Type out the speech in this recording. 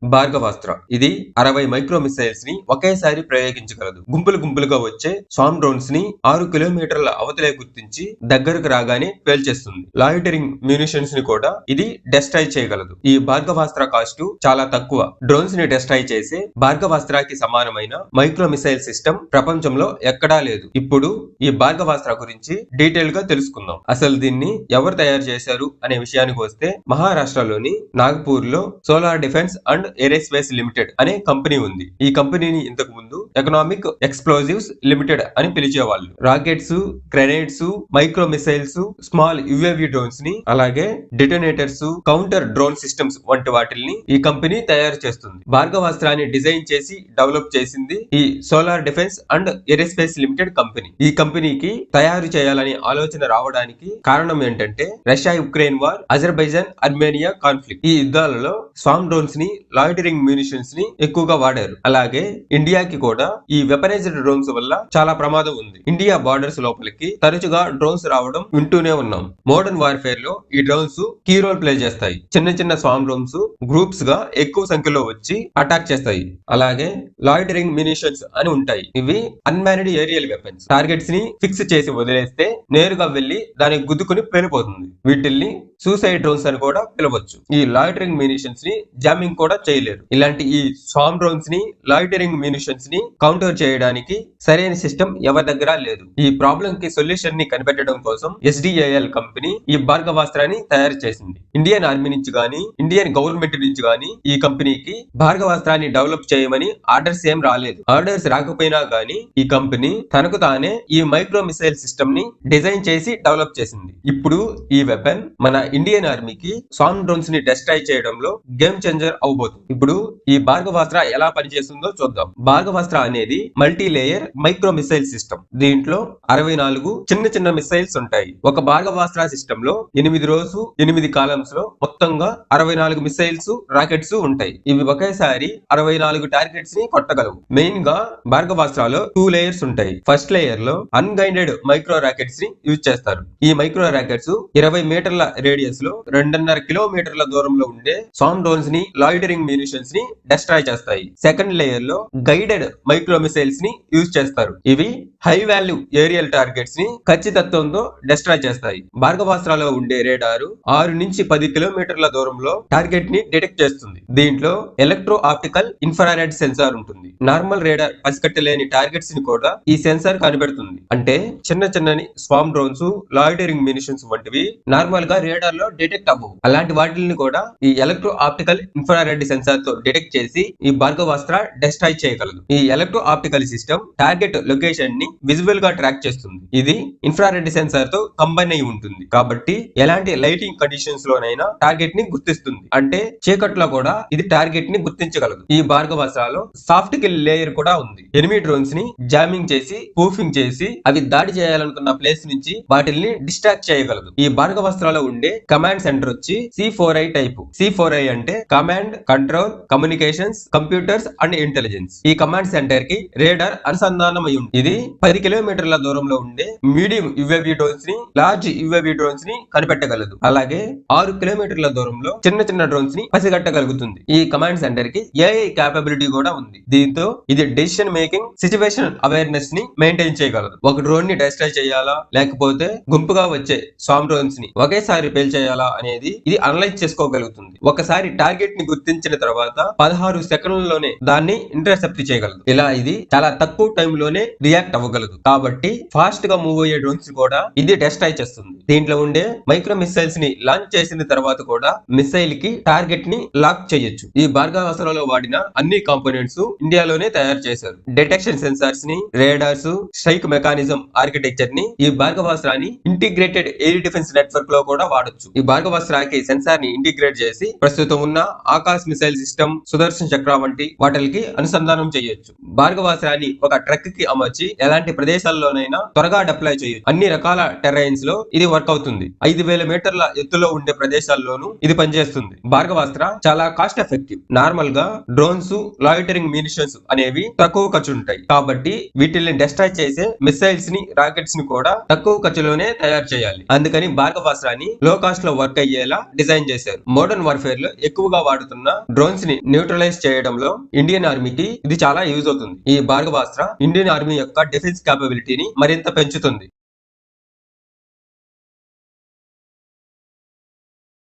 భార్గవాస్త్ర ఇది 60 micro missiles ని ఒకేసారి ప్రయోగించగలదు. గుంపులు గుంపులుగా వచ్చే స్వామ్ డ్రోన్స్ ని 6 కిలోమీటర్ల అవతలే గుర్తించి దగ్గరకు రాగానే పేల్చేస్తుంది. లాయిటరింగ్ మ్యూనిషన్స్ ని కూడా ఇది డెస్ట్రాయ్ చేయగలదు. ఈ భార్గవాస్త్ర కాస్ట్ చాలా తక్కువ. డ్రోన్స్ ని డెస్ట్రాయ్ చేసే భార్గవాస్త్రాకి సమానమైన మైక్రో మిసైల్ సిస్టమ్ ప్రపంచంలో ఎక్కడా లేదు. ఇప్పుడు ఈ భార్గవాస్త్ర గురించి డీటెయిల్ గా తెలుసుకుందాం. అసలు దీన్ని ఎవరు తయారు చేశారు అనే విషయానికి వస్తే, మహారాష్ట్రలోని నాగపూర్ లో solar defence and aerospace limited అనే కంపెనీ ఉంది. ఈ కంపెనీని ఇంతకు ముందు ఎకనామిక్ ఎక్స్ప్లోజివ్స్ లిమిటెడ్ అని పిలిచేవాళ్ళు. Rockets, grenades, micro missiles, small UAV drones ని, అలాగే డిటోనేటర్స్, కౌంటర్ డ్రోన్ సిస్టమ్స్ వంటి వాటిల్ని ఈ కంపెనీ తయారు చేస్తుంది. భార్గవాస్త్రాన్ని డిజైన్ చేసి డెవలప్ చేసింది ఈ solar defence and aerospace limited company. ఈ కంపెనీకి తయారు చేయాలనే ఆలోచన రావడానికి కారణం ఏంటంటే, Russia Ukraine war, Azerbaijan Armenia conflict. ఈ యుద్ధాలలో స్వామ్ డ్రోన్స్ ని, లాయిటరింగ్ మ్యూనిషన్స్ ని ఎక్కువగా వాడారు. అలాగే ఇండియాకి కూడా ఈ వెపనైజ్డ్ డ్రోన్స్ వల్ల చాలా ప్రమాదం ఉంది. ఇండియా బార్డర్స్ లోపలికి తరచుగా డ్రోన్స్ రావడం వింటూనే ఉన్నాం. మోడర్న్ వార్ఫేర్ లో ఈ డ్రోన్స్ కీ రోల్ ప్లే చేస్తాయి. చిన్న చిన్న స్వామ్ డ్రోన్స్ గ్రూప్స్ గా ఎక్కువ సంఖ్యలో వచ్చి అటాక్ చేస్తాయి. అలాగే లాయిటరింగ్ మ్యూనిషన్స్ అని ఉంటాయి. ఇవి అన్మాన్డ్ ఏరియల్ వెపన్స్. టార్గెట్స్ ని ఫిక్స్ చేసి వదిలేస్తే నేరుగా వెళ్లి దానికి గుద్దుకుని పేలిపోతుంది. వీటిల్ని సూసైడ్ డ్రోన్స్ అని కూడా పిలవచ్చు. ఈ లాయిటరింగ్ మ్యూనిషన్స్ ని జామింగ్ కూడా చేయలేరు. ఇలాంటి ఈ స్వామ్ డ్రోన్స్ ని, లాయిటరింగ్ మ్యూనిషన్స్ ని కౌంటర్ చేయడానికి సరైన సిస్టమ్ ఎవరి దగ్గర లేదు. ఈ ప్రాబ్లం కి సొల్యూషన్ ని కనిపెట్టడం కోసం SDAL కంపెనీ ఈ భార్గవాస్త్రాన్ని తయారు చేసింది. ఇండియన్ ఆర్మీ నుంచి గానీ, ఇండియన్ గవర్నమెంట్ నుంచి గానీ ఈ కంపెనీకి భార్గవాస్త్రాన్ని డెవలప్ చేయమని ఆర్డర్స్ ఏం రాలేదు. ఆర్డర్స్ రాకపోయినా గానీ ఈ కంపెనీ తనకు తానే ఈ మైక్రో మిసైల్ సిస్టమ్ ని డిజైన్ చేసి డెవలప్ చేసింది. ఇప్పుడు ఈ వెపన్ మన ఇండియన్ ఆర్మీకి స్వామ్ డ్రోన్స్ ని డెస్ట్రాయ్ చేయడంలో గేమ్ చేంజర్ అవబోతుంది. ఇప్పుడు ఈ భార్గవాస్త్ర ఎలా పనిచేస్తుందో చూద్దాం. భార్గవాస్త్ర అనేది multi layer micro missile system. దీంట్లో 64 చిన్న చిన్న మిసైల్స్ ఉంటాయి. ఒక భార్గవాస్త్ర సిస్టమ్ లో 8 రోజు 8 కాలమ్స్ లో మొత్తంగా 64 మిసైల్స్, రాకెట్స్ ఉంటాయి. ఇవి ఒకేసారి 64 టార్గెట్స్ ని కొట్టగలవు. మెయిన్ గా భార్గవాస్త్రాలో 2 లేయర్స్ ఉంటాయి. ఫస్ట్ లేయర్ లో అన్గైడెడ్ మైక్రో రాకెట్స్ ని యూజ్ చేస్తారు. ఈ మైక్రో రాకెట్స్ 20 మీటర్ల రేడియస్ లో 2.5 కిలోమీటర్ల దూరంలో ఉండే స్వామ్ డ్రోన్స్ ని, లాయిటరింగ్ మ్యూనిషన్స్ ని డెస్ట్రాయ్ చేస్తాయి. సెకండ్ లేయర్ లో గైడెడ్ మైక్రో మిసైల్స్ ని యూజ్ చేస్తారు. ఇవి హై వాల్యూ ఏరియల్ టార్గెట్స్ ని ఖచ్చితత్వంతో డెస్ట్రాయ్ చేస్తాయి. భార్గవాస్త్రాలో ఉండే రేడారు 6 నుంచి 10 కిలోమీటర్ల దూరంలో టార్గెట్ ని డిటెక్ట్ చేస్తుంది. దీంట్లో ఎలక్ట్రో ఆప్టికల్ ఇన్ఫ్రారెడ్ సెన్సార్ ఉంటుంది. నార్మల్ రేడార్ పసికట్టలేని టార్గెట్స్ ని కూడా ఈ సెన్సార్ కనిపెడుతుంది. అంటే చిన్న చిన్నని స్వామ్ డ్రోన్స్, లాయిటరింగ్ మ్యూనిషన్స్ వంటివి నార్మల్ గా రేడార్ లో డిటెక్ట్ అవ్వవు. అలాంటి వాటిని కూడా ఈ ఎలక్ట్రో ఆప్టికల్ ఇన్ఫ్రారెడ్ సెన్సార్ తో డిటెక్ట్ చేసి ఈ భార్గవాస్త్ర డెస్ట్రాయ్ చేయగలదు. ఈ electro optical system target location ని విజువల్ గా ట్రాక్ చేస్తుంది. ఇది ఇన్ఫ్రారెడ్ సెన్సార్ తో కంబైన్ అయి ఉంటుంది. కాబట్టి ఎలాంటి లైటింగ్ కండిషన్స్ లోనైనా టార్గెట్ ని గుర్తిస్తుంది. అంటే చీకట్లో కూడా ఇది టార్గెట్ ని గుర్తించగలదు. ఈ భార్గవాస్త్రలో సాఫ్ట్ కిల్ లేయర్ కూడా ఉంది. ఎనిమీ డ్రోన్స్ ని జామింగ్ చేసి, పూఫింగ్ చేసి అవి దాడి చేయాలనుకున్న ప్లేస్ నుంచి వాటిల్ని డిస్ట్రాక్ట్ చేయగలదు. ఈ భార్గవాస్త్రాలో ఉండే కమాండ్ సెంటర్ వచ్చి C4I టైపు. C4I అంటే command, control, communications, computers and intelligence. ఈ కమాండ్ సెంటర్ కి రేడార్ అనుసంధానం అయి ఉంది. ఇది 10 కిలోమీటర్ల దూరంలో ఉండే మీడియం UAV డ్రోన్స్ ని, లార్జ్ UAV డ్రోన్స్ ని కనిపెట్టగలదు. అలాగే 6 కిలోమీటర్ల దూరంలో చిన్న చిన్న డ్రోన్స్ ని పసిగట్టగలుగుతుంది. ఈ కమాండ్ సెంటర్ కి AI క్యాపబిలిటీ కూడా ఉంది. దీంతో ఇది డెసిషన్ మేకింగ్, సిచ్యువేషన్ అవేర్నెస్ ని మెయింటైన్ చేయగలదు. ఒక డ్రోన్ ని డెస్ట్రాయ్ చేయాలా, లేకపోతే గుంపుగా వచ్చే స్వామ్ డ్రోన్స్ ని ఒకేసారి పేల్చేయాలా అనేది ఇది అనలైజ్ చేసుకోగలుగుతుంది. ఒకసారి టార్గెట్ ని గుర్తించిన తర్వాత 16 సెకండ్లలోనే దాన్ని ఇంటర్సెప్ట్ చేయగలదు. ఇలా ఇది చాలా తక్కువ టైం లోనే రియాక్ట్ అవ్వగలదు. కాబట్టి ఫాస్ట్ గా మూవ్ అయ్యే డ్రోన్స్ కూడా ఇది డెస్ట్రాయ్ చేస్తుంది. దీంట్లో ఉండే మైక్రో మిసైల్స్ ని లాంచ్ చేసిన తర్వాత కూడా మిసైల్ కి టార్గెట్ ని లాక్ చేయొచ్చు. ఈ భార్గవాస్త్రలో వాడిన అన్ని కాంపోనెంట్స్ ఇండియాలోనే తయారు చేశారు. డిటెక్షన్ సెన్సార్స్ ని, రేడార్స్, స్ట్రైక్ మెకానిజం ఆర్కిటెక్చర్ ని ఈ భార్గవాస్త్రాన్ని ఇంటిగ్రేటెడ్ ఎయిర్ డిఫెన్స్ నెట్వర్క్ లో కూడా వాడొచ్చు. ఈ భార్గవాస్త్రాకి సెన్సార్ ని ఇంటిగ్రేట్ చేసి ప్రస్తుతం ఉన్న ఆకాశ్ మిసైల్ సిస్టమ్, సుదర్శన్ చక్ర వంటి వాటికి అనుసంధానం చేయొచ్చు. భార్గవాస్త్రాన్ని ఒక ట్రక్ కి అమర్చి ఎలాంటి ప్రదేశాల్లోనైనా త్వరగా డిప్లాయ్ చేయొచ్చు. అన్ని రకాల టెర్రైన్స్ లో ఇది వర్క్ అవుతుంది. 5000 మీటర్ల ఎత్తులో ఉండే ప్రదేశాల్లోనూ ఇది పనిచేస్తుంది. భార్గవాస్త్ర చాలా కాస్ట్ ఎఫెక్టివ్. నార్మల్ గా డ్రోన్స్, లాయిటరింగ్ మ్యూనిషన్స్ అనేవి తక్కువ ఖర్చు ఉంటాయి. కాబట్టి వీటిని డెస్ట్రాయ్ చేసే మిసైల్స్ ని, రాకెట్స్ ని కూడా తక్కువ ఖర్చులోనే తయారు చేయాలి. అందుకని భార్గవాస్త్రాన్ని లో కాస్ట్ లో వర్క్ అయ్యేలా డిజైన్ చేశారు. మోడర్న్ వార్ఫేర్ లో ఎక్కువగా వాడుతున్న డ్రోన్స్ ని న్యూట్రలైజ్ చేయడంలో ఇండియన్ ఆర్మీకి ఇది చాలా యూజ్ అవుతుంది. ఈ భార్గవాస్త్ర ఇండియన్ ఆర్మీ యొక్క డిఫెన్స్ కేపబిలిటీని మరింత పెంచుతుంది.